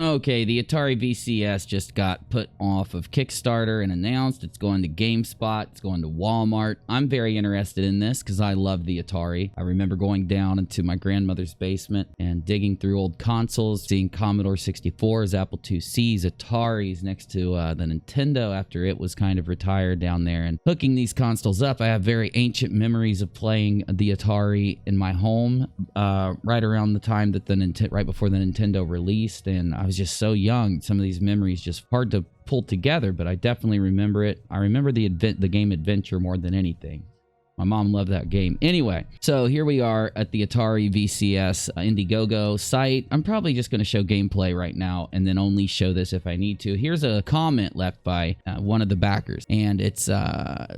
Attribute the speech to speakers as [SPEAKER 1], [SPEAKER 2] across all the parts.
[SPEAKER 1] Okay, the Atari VCS just got put off of Kickstarter and announced it's going to GameSpot, it's going to Walmart. I'm very interested in this because I love the Atari. I remember going down into my grandmother's basement and digging through old consoles, seeing Commodore 64s, Apple IICs, Ataris next to the Nintendo after it was kind of retired down there, and hooking these consoles up. I have very ancient memories of playing the Atari in my home right around the time that right before the Nintendo released, and I was just so young. Some of these memories just hard to pull together, but I definitely remember it. I remember the game Adventure more than anything. My mom loved that game. Anyway, so here we are at the Atari VCS Indiegogo site. I'm probably just going to show gameplay right now and then only show this if I need to. Here's a comment left by one of the backers, and it's,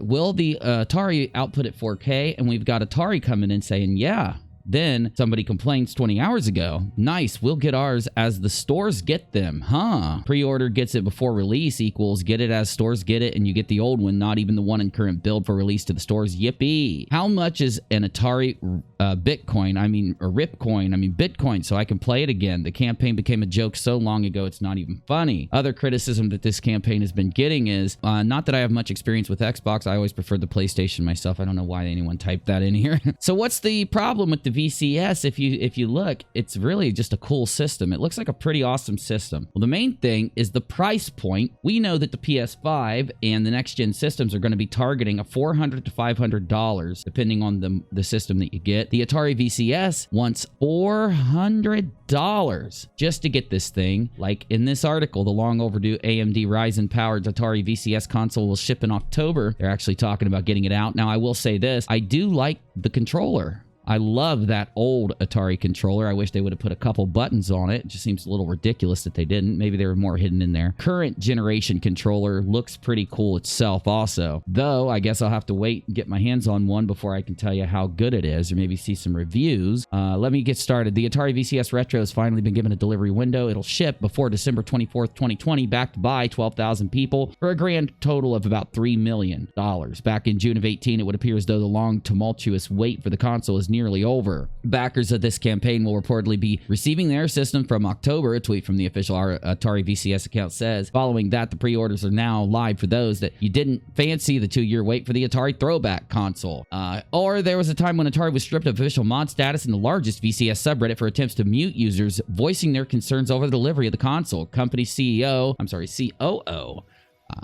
[SPEAKER 1] will the Atari output at 4K? And we've got Atari coming in saying, yeah. Then somebody complains 20 hours ago, nice, we'll get ours as the stores get them, huh? Pre-order gets it before release equals get it as stores get it, and you get the old one, not even the one in current build for release to the stores. Yippee! How much is an Atari Bitcoin? I mean, or Ripcoin, I mean Bitcoin, so I can play it again. The campaign became a joke so long ago, it's not even funny. Other criticism that this campaign has been getting is, not that I have much experience with Xbox, I always preferred the PlayStation myself. I don't know why anyone typed that in here. So what's the problem with the VCS? If you look, it's really just a cool system. It looks like a pretty awesome system. Well, the main thing is the price point. We know that the PS5 and the next gen systems are going to be targeting a $400 to $500 depending on the system that you get. The Atari VCS wants $400 just to get this thing. Like in this article, the long overdue AMD Ryzen powered Atari VCS console will ship in October. They're actually talking about getting it out. Now, I will say this, I do like the controller. I love that old Atari controller. I wish they would have put a couple buttons on it. It just seems a little ridiculous that they didn't. Maybe they were more hidden in there. Current generation controller looks pretty cool itself also. Though, I guess I'll have to wait and get my hands on one before I can tell you how good it is, or maybe see some reviews. Let me get started. The Atari VCS Retro has finally been given a delivery window. It'll ship before December 24th, 2020, backed by 12,000 people for a grand total of about $3 million. Back in June of 18, it would appear as though the long, tumultuous wait for the console is nearly over. Backers of this campaign will reportedly be receiving their system from October. A tweet from the official Atari VCS account says, following that, the pre-orders are now live for those that you didn't fancy the 2-year wait for the Atari throwback console. Or there was a time when Atari was stripped of official mod status in the largest VCS subreddit for attempts to mute users voicing their concerns over the delivery of the console. Company COO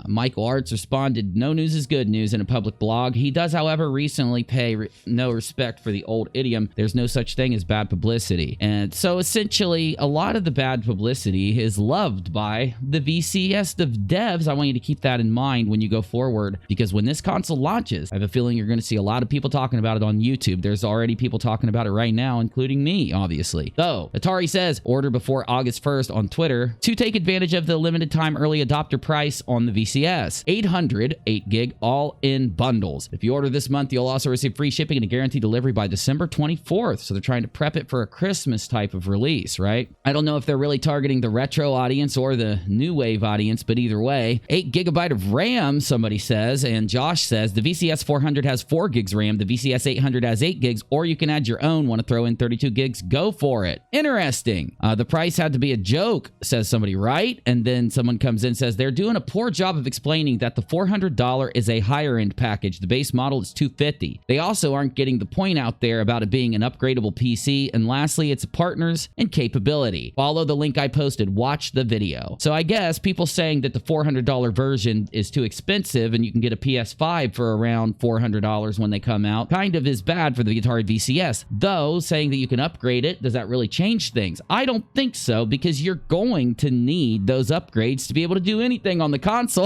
[SPEAKER 1] Michael Arts responded, "No news is good news," in a public blog. He does, however, recently pay no respect for the old idiom, "There's no such thing as bad publicity." And so essentially, a lot of the bad publicity is loved by the VCS devs. I want you to keep that in mind when you go forward, because when this console launches, I have a feeling you're going to see a lot of people talking about it on YouTube. There's already people talking about it right now, including me, obviously. Though, Atari says, order before August 1st on Twitter to take advantage of the limited time early adopter price on the VCS. 800 8GB all-in bundles. If you order this month, you'll also receive free shipping and a guaranteed delivery by December 24th. So they're trying to prep it for a Christmas type of release, right? I don't know if they're really targeting the retro audience or the new wave audience, but either way, 8GB of RAM, somebody says, and Josh says the VCS 400 has 4 gigs RAM, the VCS 800 has 8 gigs, or you can add your own. Want to throw in 32 gigs? Go for it. Interesting. The price had to be a joke, says somebody, right? And then someone comes in and says they're doing a poor job of explaining that the $400 is a higher end package. The base model is $250. They also aren't getting the point out there about it being an upgradable PC. And lastly, it's partners and capability. Follow the link I posted. Watch the video. So I guess people saying that the $400 version is too expensive and you can get a PS5 for around $400 when they come out kind of is bad for the Atari VCS. Though saying that you can upgrade it, does that really change things? I don't think so, because you're going to need those upgrades to be able to do anything on the console.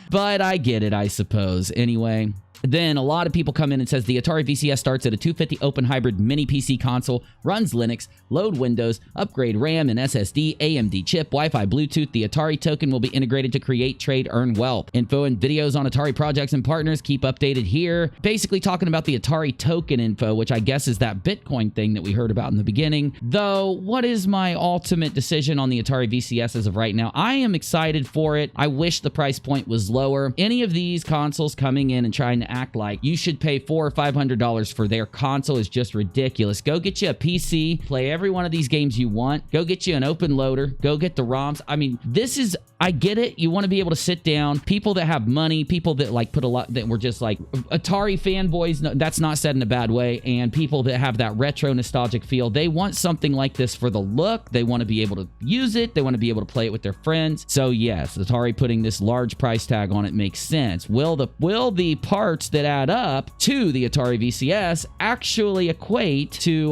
[SPEAKER 1] But I get it, I suppose. Anyway, then a lot of people come in and says the Atari VCS starts at a 250 open hybrid mini PC console, runs Linux, load Windows, upgrade RAM and SSD, AMD chip, Wi-Fi, Bluetooth. The Atari token will be integrated to create, trade, earn wealth. Info and videos on Atari projects and partners. Keep updated here. Basically talking about the Atari token info, which I guess is that Bitcoin thing that we heard about in the beginning. Though, what is my ultimate decision on the Atari VCS as of right now? I am excited for it. I wish the price point was lower. Any of these consoles coming in and trying to to act like you should pay $400 or $500 for their console is just ridiculous. Go get you a PC, play every one of these games you want. Go get you an open loader. Go get the ROMs. I mean, this is, I get it. You want to be able to sit down. People that have money, people that like put a lot, that were just like Atari fanboys, no, that's not said in a bad way, and people that have that retro nostalgic feel, they want something like this for the look. They want to be able to use it. They want to be able to play it with their friends. So yes, Atari putting this large price tag on it makes sense. Will the parts that add up to the Atari VCS actually equate to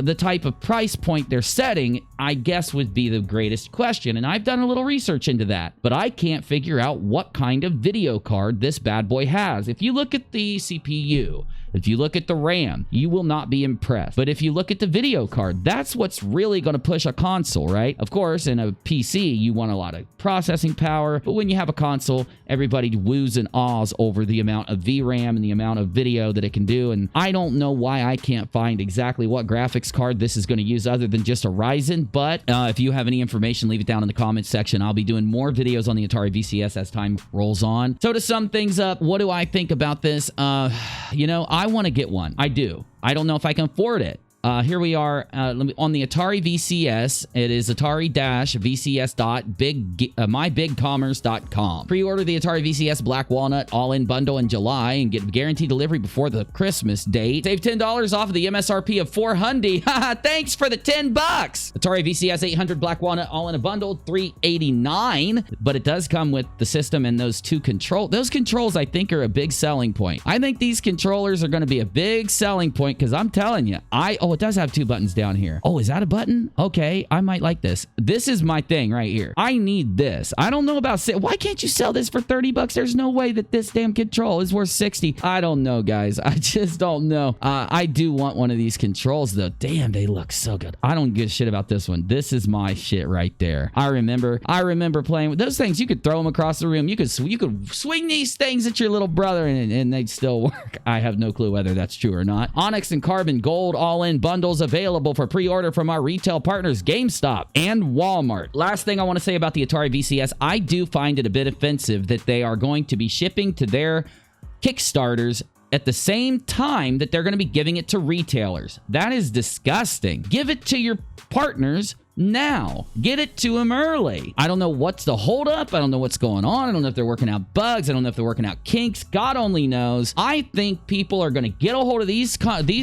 [SPEAKER 1] the type of price point they're setting? I guess would be the greatest question. And I've done a little research into that, but I can't figure out what kind of video card this bad boy has. If you look at the CPU, if you look at the RAM, you will not be impressed. But if you look at the video card, that's what's really going to push a console, right? Of course, in a PC, you want a lot of processing power, but when you have a console, everybody woos and ahs over the amount of VRAM and the amount of video that it can do. And I don't know why I can't find exactly what graphics card this is going to use other than just a Ryzen. But if you have any information, leave it down in the comments section. I'll be doing more videos on the Atari VCS as time rolls on. So to sum things up, what do I think about this? You know, I want to get one. I do. I don't know if I can afford it. Here we are on the Atari VCS. It is atari-vcs.mybigcommerce.com. Pre-order the Atari VCS Black Walnut all-in bundle in July and get guaranteed delivery before the Christmas date. Save $10 off of the MSRP of $400. Thanks for the $10. Atari VCS 800 Black Walnut all in a bundle, $389. But it does come with the system and those two controls. Those controls, I think, are a big selling point. I think these controllers are going to be a big selling point because I'm telling you, oh, it does have two buttons down here. Oh, is that a button? Okay, I might like this. This is my thing right here. I need this. I don't know about... Why can't you sell this for $30? There's no way that this damn control is worth $60. I don't know, guys. I just don't know. I do want one of these controls, though. Damn, they look so good. I don't give a shit about this one. This is my shit right there. I remember playing with those things. You could throw them across the room. You could swing these things at your little brother and they'd still work. I have no clue whether that's true or not. Onyx and Carbon Gold all-in bundles available for pre-order from our retail partners GameStop and Walmart. Last thing I want to say about the Atari VCS, I do find it a bit offensive that they are going to be shipping to their Kickstarters at the same time that they're going to be giving it to retailers. That is disgusting. Give it to your partners now. Get it to them early. I don't know what's the holdup. I don't know what's going on. I don't know if they're working out bugs. I don't know if they're working out kinks. God only knows. I think people are going to get a hold of these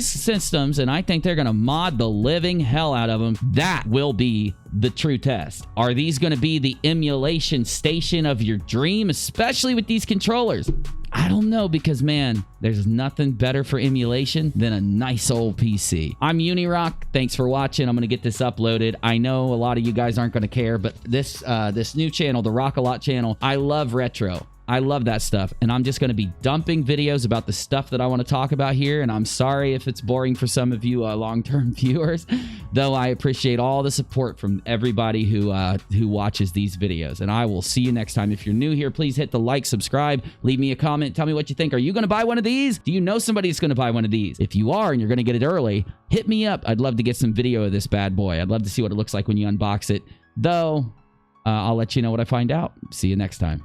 [SPEAKER 1] systems, and I think they're going to mod the living hell out of them. That will be the true test. Are these going to be the emulation station of your dream, especially with these controllers? I don't know, because man, there's nothing better for emulation than a nice old PC. I'm UNIRock. Thanks for watching. I'm going to get this uploaded. I know a lot of you guys aren't going to care, but this new channel, the Rock-A-Lot channel, I love retro. I love that stuff, and I'm just going to be dumping videos about the stuff that I want to talk about here, and I'm sorry if it's boring for some of you long-term viewers, though I appreciate all the support from everybody who watches these videos, and I will see you next time. If you're new here, please hit the like, subscribe, leave me a comment, tell me what you think. Are you going to buy one of these? Do you know somebody that's going to buy one of these? If you are and you're going to get it early, hit me up. I'd love to get some video of this bad boy. I'd love to see what it looks like when you unbox it, though I'll let you know what I find out. See you next time.